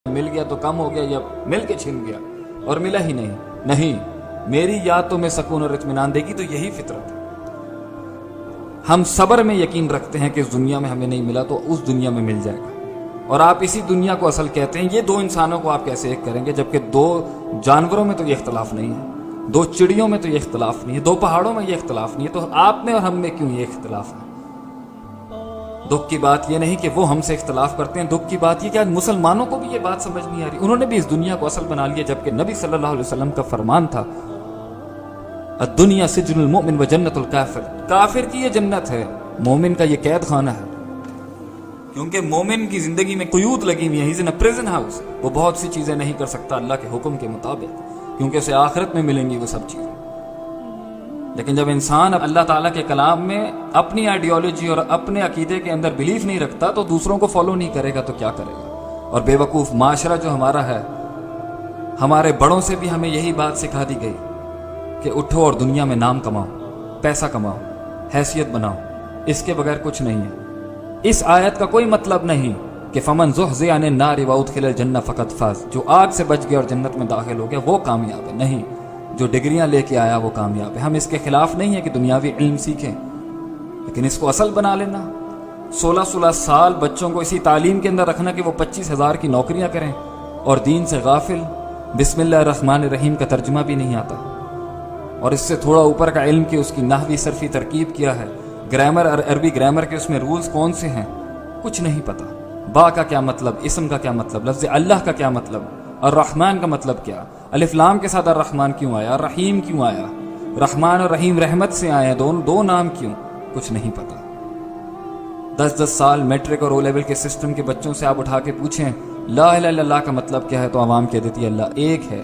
مل گیا تو کم ہو گیا یا مل کے چھن گیا اور ملا ہی نہیں میری یاد تو میں سکون اور اطمینان دے گی، تو یہی فطرت ہے۔ ہم صبر میں یقین رکھتے ہیں کہ اس دنیا میں ہمیں نہیں ملا تو اس دنیا میں مل جائے گا، اور آپ اسی دنیا کو اصل کہتے ہیں۔ یہ دو انسانوں کو آپ کیسے ایک کریں گے جبکہ دو جانوروں میں تو یہ اختلاف نہیں ہے، دو چڑیوں میں تو یہ اختلاف نہیں ہے، دو پہاڑوں میں یہ اختلاف نہیں ہے، تو آپ میں اور ہم میں کیوں یہ اختلاف ہے؟ دکھ کی بات یہ نہیں کہ وہ ہم سے اختلاف کرتے ہیں، دکھ کی بات یہ کہ آج مسلمانوں کو بھی یہ بات سمجھ نہیں آ رہی، انہوں نے بھی اس دنیا کو اصل بنا لیا، جبکہ نبی صلی اللہ علیہ وسلم کا فرمان تھا الدنیا سجن المؤمن و جنت الکافر، کافر کی یہ جنت ہے، مومن کا یہ قید خانہ ہے، کیونکہ مومن کی زندگی میں قیود لگی ہوئی ہیں، ہی از ان اے پریزن ہاؤس، وہ بہت سی چیزیں نہیں کر سکتا اللہ کے حکم کے مطابق، کیونکہ اسے آخرت میں ملیں گی وہ سب چیزیں۔ لیکن جب انسان اللہ تعالیٰ کے کلام میں اپنی آئیڈیالوجی اور اپنے عقیدے کے اندر بلیف نہیں رکھتا تو دوسروں کو فالو نہیں کرے گا تو کیا کرے گا؟ اور بے وقوف معاشرہ جو ہمارا ہے، ہمارے بڑوں سے بھی ہمیں یہی بات سکھا دی گئی کہ اٹھو اور دنیا میں نام کماؤ، پیسہ کماؤ، حیثیت بناؤ، اس کے بغیر کچھ نہیں ہے۔ اس آیت کا کوئی مطلب نہیں کہ فمن زحزح عن النار وادخل الجنہ فقد فاز، جو آگ سے بچ گیا اور جنت میں داخل ہو گیا وہ کامیاب ہے، نہیں جو ڈگریاں لے کے آیا وہ کامیاب ہے۔ ہم اس کے خلاف نہیں ہیں کہ دنیاوی علم سیکھیں، لیکن اس کو اصل بنا لینا، 16 سال بچوں کو اسی تعلیم کے اندر رکھنا کہ وہ 25,000 کی نوکریاں کریں اور دین سے غافل، بسم اللہ الرحمن الرحیم کا ترجمہ بھی نہیں آتا، اور اس سے تھوڑا اوپر کا علم کہ اس کی نحوی صرفی ترکیب کیا ہے، گرامر اور عربی گرامر کے اس میں رولز کون سے ہیں، کچھ نہیں پتا، با کا کیا مطلب، اسم کا کیا مطلب، لفظ اللہ کا کیا مطلب، الرحمن کا مطلب کیا، الف لام کے ساتھ الرحمن کیوں آیا، الرحیم کیوں آیا، رحمان اور رحیم رحمت سے آئے، دو نام کیوں، کچھ نہیں پتا۔ 10 سال میٹرک اور او لیول کے سسٹم کے بچوں سے آپ اٹھا کے پوچھیں لا الہ الا اللہ کا مطلب کیا ہے تو عوام کہہ دیتی ہے اللہ ایک ہے،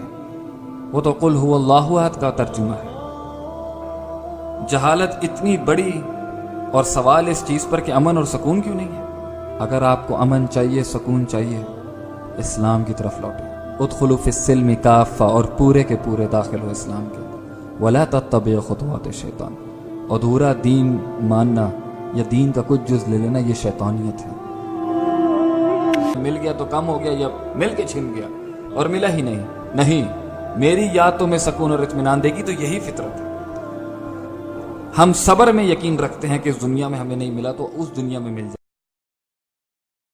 وہ تو قل هو اللہ احد کا ترجمہ ہے۔ جہالت اتنی بڑی، اور سوال اس چیز پر کہ امن اور سکون کیوں نہیں ہے؟ اگر آپ کو امن چاہیے، سکون چاہیے، اسلام کی طرف لوٹیں، ادخلوا فی السلم کافہ، اور پورے کے پورے داخل ہو اسلام کے اندر، ولا تتبعوا خطوات الشیطان، ادھورا دین ماننا یا دین کا کچھ جز لے لینا یہ شیطانیت ہے۔ مل گیا تو کم ہو گیا یا مل کے چھن گیا اور ملا ہی نہیں میری یاد تو میں سکون اور اطمینان دے گی، تو یہی فطرت ہے۔ ہم صبر میں یقین رکھتے ہیں کہ اس دنیا میں ہمیں نہیں ملا تو اس دنیا میں مل جائے۔